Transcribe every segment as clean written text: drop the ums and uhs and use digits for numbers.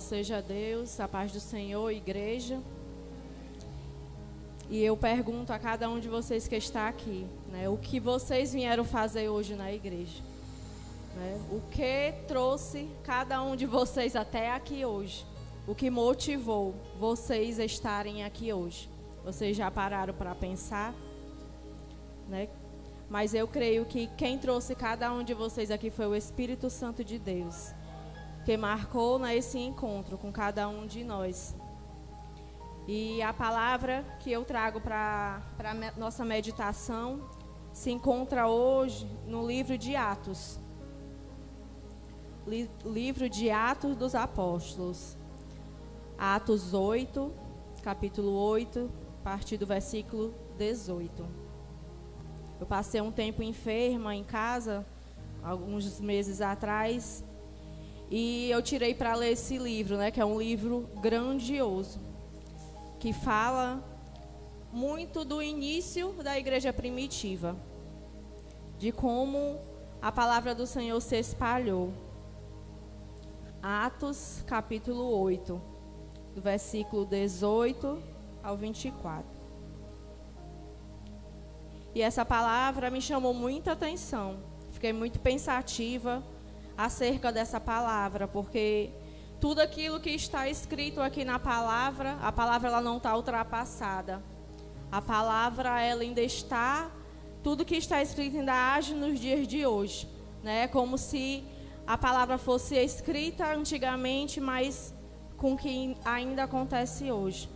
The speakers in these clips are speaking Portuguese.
seja Deus, a paz do Senhor, igreja. E eu pergunto a cada um de vocês que está aqui, né, o que vocês vieram fazer hoje na igreja? Né? O que trouxe cada um de vocês até aqui hoje? O que motivou vocês a estarem aqui hoje? Vocês já pararam para pensar? Né? Mas eu creio que quem trouxe cada um de vocês aqui foi o Espírito Santo de Deus, que marcou, né, esse encontro com cada um de nós. E a palavra que eu trago para a nossa meditação se encontra hoje no livro de Atos. Livro de Atos dos Apóstolos. Atos 8, capítulo 8, a partir do versículo 18. Eu passei um tempo enferma em casa, alguns meses atrás, e eu tirei para ler esse livro, né, que é um livro grandioso, que fala muito do início da igreja primitiva, de como a palavra do Senhor se espalhou. Atos, capítulo 8, do versículo 18 ao 24. E essa palavra me chamou muita atenção. Fiquei muito pensativa acerca dessa palavra, porque tudo aquilo que está escrito aqui na palavra, a palavra ela não está ultrapassada. A palavra ela ainda está, tudo que está escrito ainda age nos dias de hoje, né? Como se a palavra fosse escrita antigamente, mas com o que ainda acontece hoje,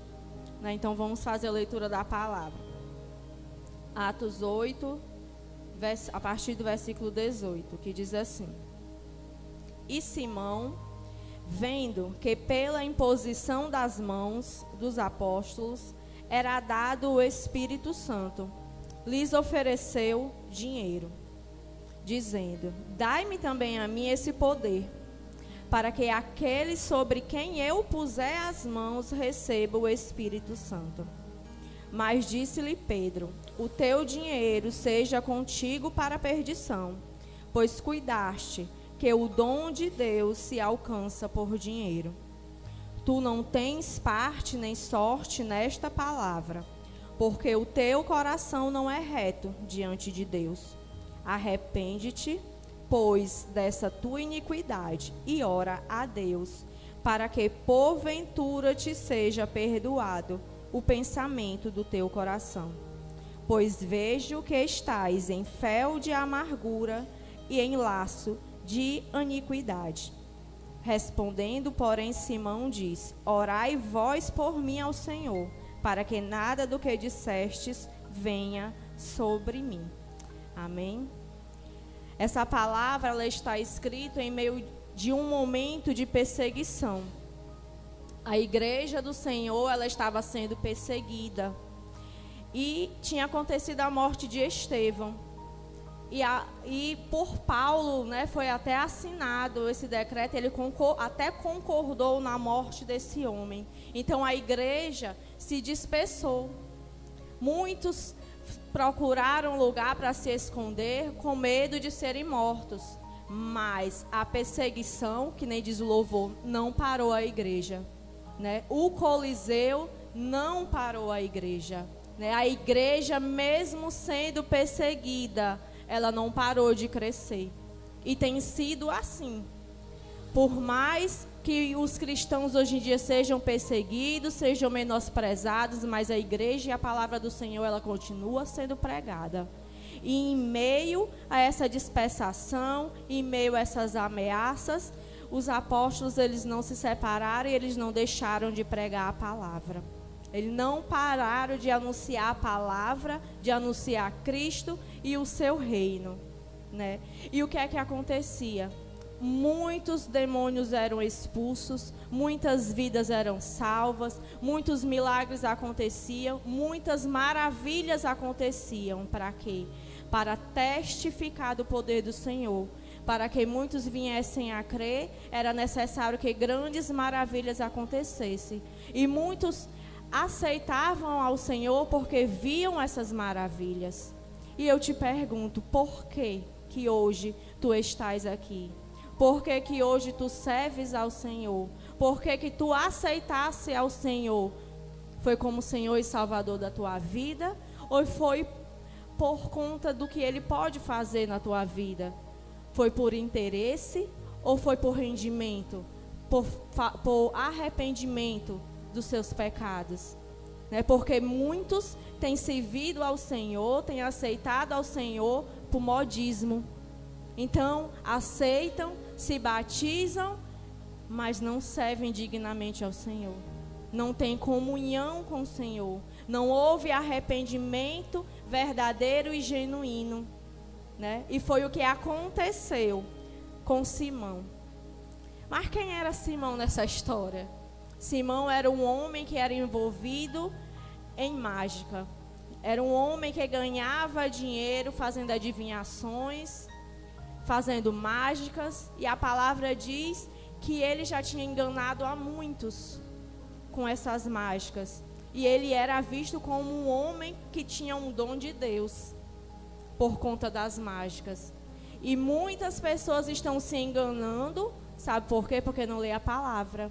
né? Então vamos fazer a leitura da palavra. Atos 8, a partir do versículo 18, que diz assim: E Simão, vendo que pela imposição das mãos dos apóstolos era dado o Espírito Santo, lhes ofereceu dinheiro, dizendo: Dai-me também a mim esse poder, para que aquele sobre quem eu puser as mãos receba o Espírito Santo. Mas disse-lhe Pedro: O teu dinheiro seja contigo para a perdição, pois cuidaste que o dom de Deus se alcança por dinheiro. Tu não tens parte nem sorte nesta palavra, porque o teu coração não é reto diante de Deus. Arrepende-te, pois, dessa tua iniquidade, e ora a Deus, para que porventura te seja perdoado o pensamento do teu coração. Pois vejo que estais em fel de amargura e em laço de iniquidade. Respondendo, porém, Simão disse: Orai vós por mim ao Senhor, para que nada do que dissestes venha sobre mim. Amém? Essa palavra ela está escrita em meio de um momento de perseguição. A igreja do Senhor ela estava sendo perseguida. E tinha acontecido a morte de Estevão. E por Paulo, né, foi até assinado esse decreto, ele até concordou na morte desse homem. Então a igreja se dispersou. Muitos procuraram lugar para se esconder com medo de serem mortos. Mas a perseguição, que nem diz o louvor, não parou a igreja, né? O Coliseu não parou a igreja, né? A igreja, mesmo sendo perseguida, ela não parou de crescer. E tem sido assim. Por mais que os cristãos hoje em dia sejam perseguidos, sejam menosprezados, mas a igreja e a palavra do Senhor, ela continua sendo pregada. E em meio a essa dispersação, em meio a essas ameaças, os apóstolos, eles não se separaram e eles não deixaram de pregar a palavra. Eles não pararam de anunciar a palavra, de anunciar Cristo e o seu reino, né? E o que é que acontecia? Muitos demônios eram expulsos, muitas vidas eram salvas, muitos milagres aconteciam, muitas maravilhas aconteciam. Para quê? Para testificar do poder do Senhor. Para que muitos viessem a crer, era necessário que grandes maravilhas acontecessem. E muitos aceitavam ao Senhor porque viam essas maravilhas. E eu te pergunto, por que hoje tu estás aqui? Por que hoje tu serves ao Senhor? Por que tu aceitasse ao Senhor? Foi como Senhor e Salvador da tua vida? Ou foi por conta do que Ele pode fazer na tua vida? Foi por interesse ou foi por rendimento? Por arrependimento dos seus pecados? Né? Porque muitos têm servido ao Senhor, têm aceitado ao Senhor por modismo. Então, aceitam, se batizam, mas não servem dignamente ao Senhor. Não tem comunhão com o Senhor. Não houve arrependimento verdadeiro e genuíno. Né? E foi o que aconteceu com Simão. Mas quem era Simão nessa história? Simão era um homem que era envolvido em mágica. Era um homem que ganhava dinheiro fazendo adivinhações, fazendo mágicas. E a palavra diz que ele já tinha enganado a muitos com essas mágicas. E ele era visto como um homem que tinha um dom de Deus por conta das mágicas. E muitas pessoas estão se enganando, sabe por quê? Porque não lê a palavra.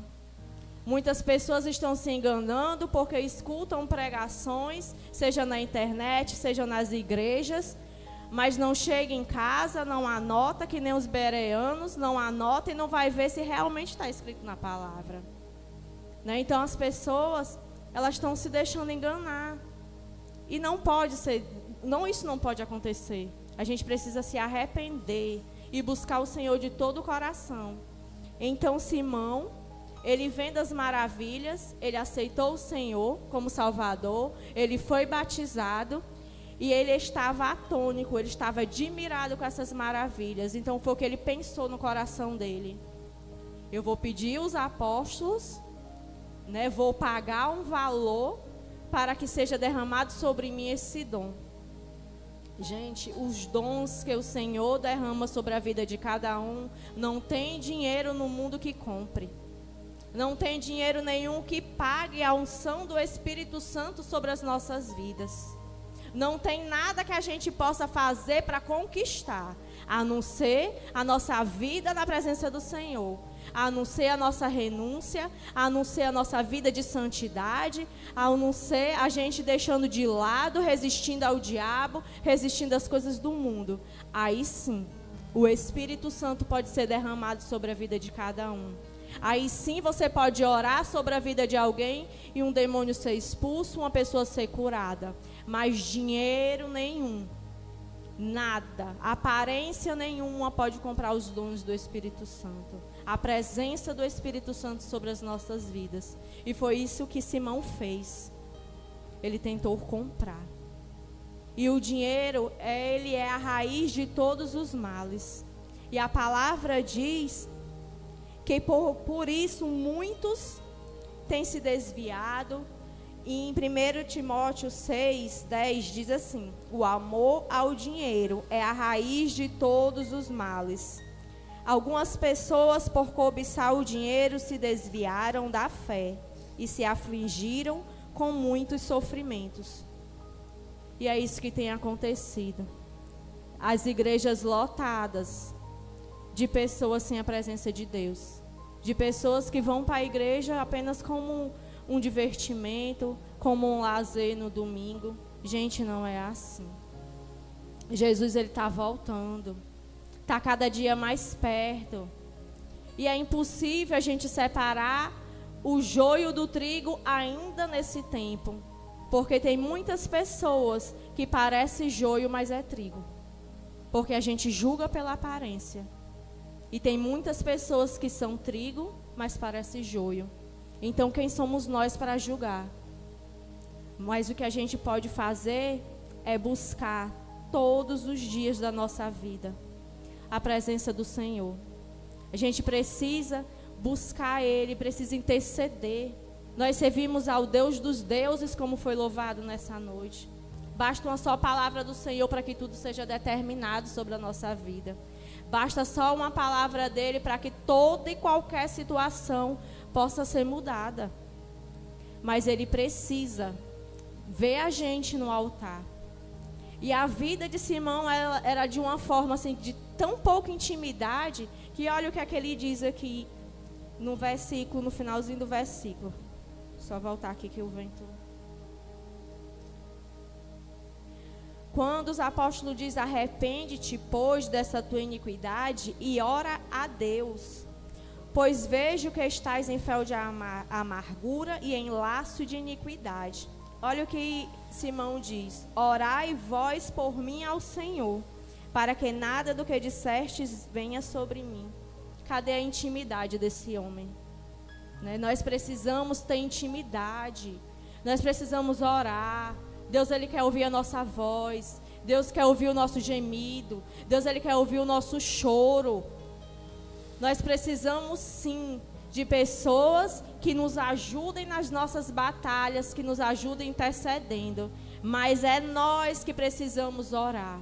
Muitas pessoas estão se enganando porque escutam pregações, seja na internet, seja nas igrejas, mas não chega em casa, não anota, que nem os bereanos, não anota e não vai ver se realmente está escrito na palavra. Né? Então as pessoas, elas estão se deixando enganar. E não pode ser, isso não pode acontecer. A gente precisa se arrepender e buscar o Senhor de todo o coração. Então Simão, ele vendo as maravilhas, ele aceitou o Senhor como Salvador, ele foi batizado e ele estava atônico, ele estava admirado com essas maravilhas. Então foi o que ele pensou no coração dele. Eu vou pedir os apóstolos, né, vou pagar um valor para que seja derramado sobre mim esse dom. Gente, os dons que o Senhor derrama sobre a vida de cada um, não tem dinheiro no mundo que compre. Não tem dinheiro nenhum que pague a unção do Espírito Santo sobre as nossas vidas. Não tem nada que a gente possa fazer para conquistar, a não ser a nossa vida na presença do Senhor. A não ser a nossa renúncia, a não ser a nossa vida de santidade, a não ser a gente deixando de lado, resistindo ao diabo, resistindo às coisas do mundo. Aí sim, o Espírito Santo pode ser derramado sobre a vida de cada um. Aí sim você pode orar sobre a vida de alguém e um demônio ser expulso, uma pessoa ser curada. Mas dinheiro nenhum, nada, aparência nenhuma pode comprar os dons do Espírito Santo. A presença do Espírito Santo sobre as nossas vidas. E foi isso que Simão fez. Ele tentou comprar. E o dinheiro, ele é a raiz de todos os males. E a palavra diz que por isso muitos têm se desviado. E em 1 Timóteo 6:10 diz assim: o amor ao dinheiro é a raiz de todos os males. Algumas pessoas, por cobiçar o dinheiro, se desviaram da fé e se afligiram com muitos sofrimentos. E é isso que tem acontecido. As igrejas lotadas de pessoas sem a presença de Deus. De pessoas que vão para a igreja apenas como um divertimento, como um lazer no domingo. Gente, não é assim. Jesus, ele está voltando. Está cada dia mais perto. E é impossível a gente separar o joio do trigo ainda nesse tempo. Porque tem muitas pessoas que parecem joio, mas é trigo. Porque a gente julga pela aparência. E tem muitas pessoas que são trigo, mas parecem joio. Então quem somos nós para julgar? Mas o que a gente pode fazer é buscar todos os dias da nossa vida a presença do Senhor. A gente precisa buscar Ele, precisa interceder. Nós servimos ao Deus dos deuses, como foi louvado nessa noite. Basta uma só palavra do Senhor para que tudo seja determinado sobre a nossa vida. Basta só uma palavra dEle para que toda e qualquer situação possa ser mudada. Mas Ele precisa ver a gente no altar. E a vida de Simão era de uma forma assim, de tão pouca intimidade, que olha o que é que ele diz aqui. no finalzinho do versículo. Só voltar aqui que o vento... Quando os apóstolos dizem: arrepende-te, pois, dessa tua iniquidade, e ora a Deus, pois vejo que estás em fel de amargura e em laço de iniquidade. Olha o que Simão diz: orai vós por mim ao Senhor, para que nada do que dissestes venha sobre mim. Cadê a intimidade desse homem? Nós precisamos ter intimidade, nós precisamos orar. Deus, Ele quer ouvir a nossa voz, Deus quer ouvir o nosso gemido, Deus, Ele quer ouvir o nosso choro. Nós precisamos sim de pessoas que nos ajudem nas nossas batalhas, que nos ajudem intercedendo, mas é nós que precisamos orar,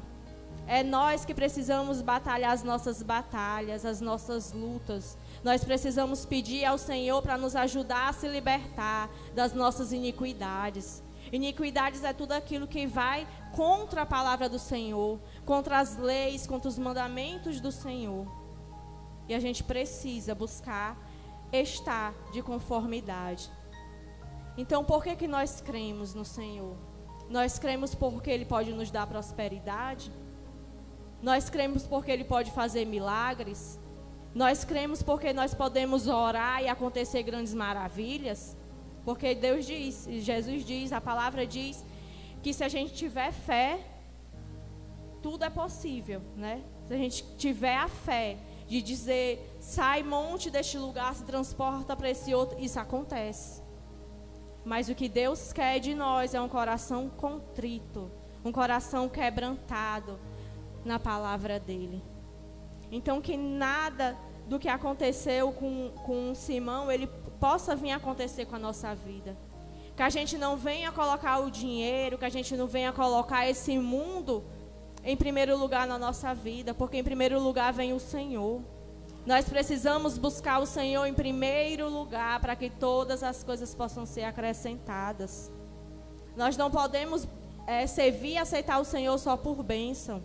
é nós que precisamos batalhar as nossas batalhas, as nossas lutas. Nós precisamos pedir ao Senhor para nos ajudar a se libertar das nossas iniquidades. Iniquidades é tudo aquilo que vai contra a palavra do Senhor, contra as leis, contra os mandamentos do Senhor. E a gente precisa buscar estar de conformidade. Então, por que nós cremos no Senhor? Nós cremos porque Ele pode nos dar prosperidade? Nós cremos porque Ele pode fazer milagres? Nós cremos porque nós podemos orar e acontecer grandes maravilhas? Porque Deus diz, Jesus diz, a palavra diz, que se a gente tiver fé, tudo é possível, né? Se a gente tiver a fé de dizer: sai, monte deste lugar, se transporta para esse outro, isso acontece. Mas o que Deus quer de nós é um coração contrito, um coração quebrantado na palavra dele. Então, que nada do que aconteceu com Simão, ele possa vir acontecer com a nossa vida. Que a gente não venha colocar o dinheiro, que a gente não venha colocar esse mundo em primeiro lugar na nossa vida, porque em primeiro lugar vem o Senhor. Nós precisamos buscar o Senhor em primeiro lugar para que todas as coisas possam ser acrescentadas. Nós não podemos servir e aceitar o Senhor só por bênção,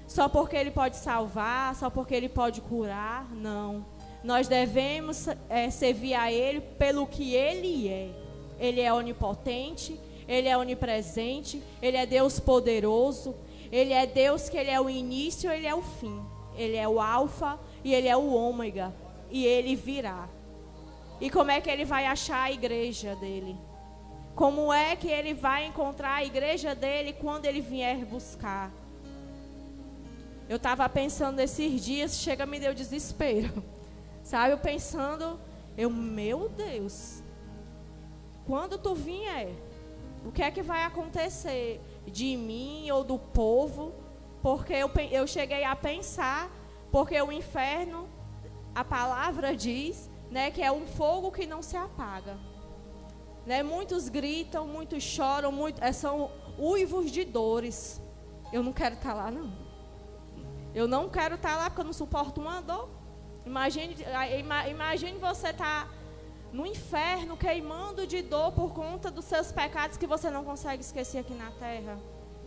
só porque Ele pode salvar, só porque Ele pode curar. Não. Nós devemos servir a Ele pelo que Ele é. Ele é onipotente, Ele é onipresente, Ele é Deus poderoso, Ele é Deus que Ele é o início, Ele é o fim. Ele é o alfa e Ele é o ômega. E Ele virá. E como é que Ele vai achar a igreja dEle? Como é que Ele vai encontrar a igreja dEle quando Ele vier buscar? Eu estava pensando esses dias, me deu desespero. Sabe, eu pensando, meu Deus, quando tu vier, o que é que vai acontecer de mim ou do povo? Porque eu cheguei a pensar, porque o inferno, a palavra diz, né, que é um fogo que não se apaga. Né? Muitos gritam, muitos choram, são uivos de dores. Eu não quero estar lá, não. Eu não quero estar lá porque eu não suporto uma dor. Imagine você estar no inferno queimando de dor por conta dos seus pecados que você não consegue esquecer aqui na terra.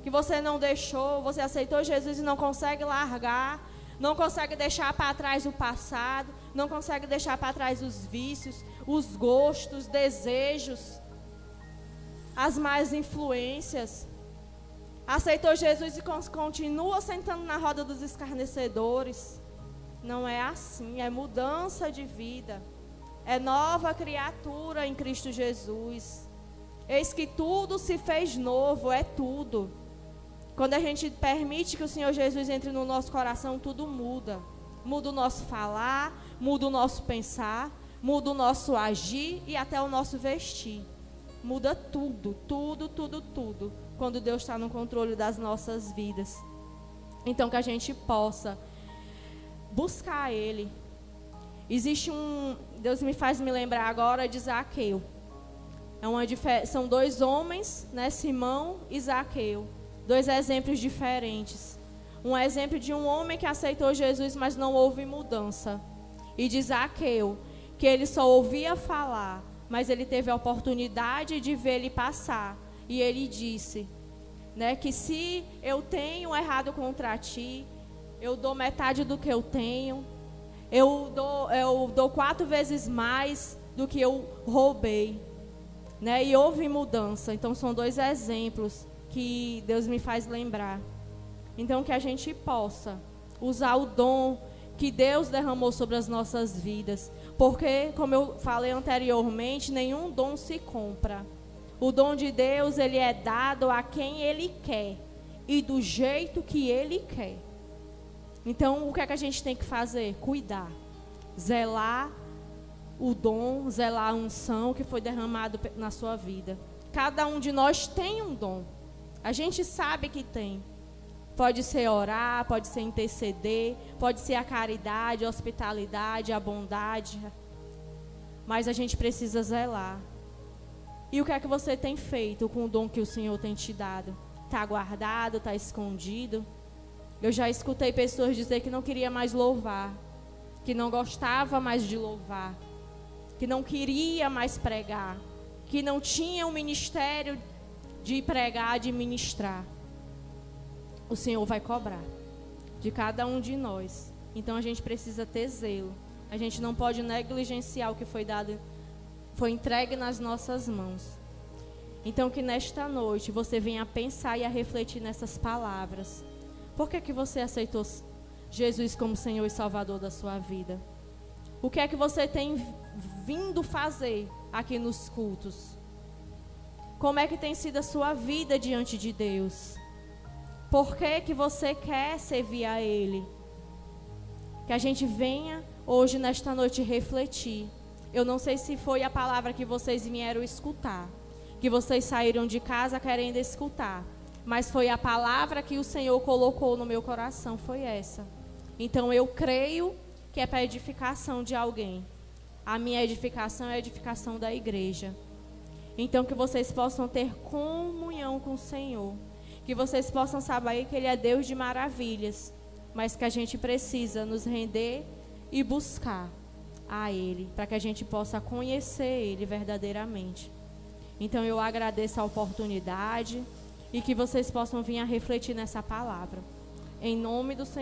Que você não deixou, você aceitou Jesus e não consegue largar, não consegue deixar para trás o passado, não consegue deixar para trás os vícios, os gostos, desejos, as más influências. Aceitou Jesus e continua sentando na roda dos escarnecedores. Não é assim, é mudança de vida. É nova criatura em Cristo Jesus. Eis que tudo se fez novo, é tudo. Quando a gente permite que o Senhor Jesus entre no nosso coração, tudo muda. Muda o nosso falar, muda o nosso pensar, muda o nosso agir e até o nosso vestir. Muda tudo, tudo, tudo, tudo, quando Deus está no controle das nossas vidas. Então que a gente possa buscar Ele. Existe Deus me faz me lembrar agora de Zaqueu. São dois homens, né, Simão e Zaqueu. Dois exemplos diferentes. Um exemplo de um homem que aceitou Jesus, mas não houve mudança. E de Zaqueu, que ele só ouvia falar, mas ele teve a oportunidade de ver ele passar. E ele disse, né, que se eu tenho errado contra ti, eu dou metade do que eu tenho. eu dou 4 vezes mais do que eu roubei, né? E houve mudança. Então são 2 exemplos que Deus me faz lembrar. Então que a gente possa usar o dom que Deus derramou sobre as nossas vidas. Porque, como eu falei anteriormente, nenhum dom se compra. O dom de Deus, ele é dado a quem Ele quer e do jeito que Ele quer. Então, o que é que a gente tem que fazer? Cuidar, zelar o dom, zelar a unção que foi derramado na sua vida. Cada um de nós tem um dom. A gente sabe que tem. Pode ser orar, pode ser interceder, pode ser a caridade, a hospitalidade, a bondade. Mas a gente precisa zelar. E o que é que você tem feito com o dom que o Senhor tem te dado? Está guardado, está escondido? Eu já escutei pessoas dizer que não queria mais louvar, que não gostava mais de louvar, que não queria mais pregar, que não tinha um ministério de pregar, de ministrar. O Senhor vai cobrar de cada um de nós. Então a gente precisa ter zelo. A gente não pode negligenciar o que foi dado, foi entregue nas nossas mãos. Então que nesta noite você venha a pensar e a refletir nessas palavras. Por que você aceitou Jesus como Senhor e Salvador da sua vida? O que é que você tem vindo fazer aqui nos cultos? Como é que tem sido a sua vida diante de Deus? Por que você quer servir a Ele? Que a gente venha hoje, nesta noite, refletir. Eu não sei se foi a palavra que vocês vieram escutar, que vocês saíram de casa querendo escutar, mas foi a palavra que o Senhor colocou no meu coração, foi essa. Então eu creio que é para edificação de alguém. A minha edificação é a edificação da igreja. Então que vocês possam ter comunhão com o Senhor, que vocês possam saber que Ele é Deus de maravilhas, mas que a gente precisa nos render e buscar a Ele, para que a gente possa conhecer Ele verdadeiramente. Então eu agradeço a oportunidade e que vocês possam vir a refletir nessa palavra. Em nome do Senhor.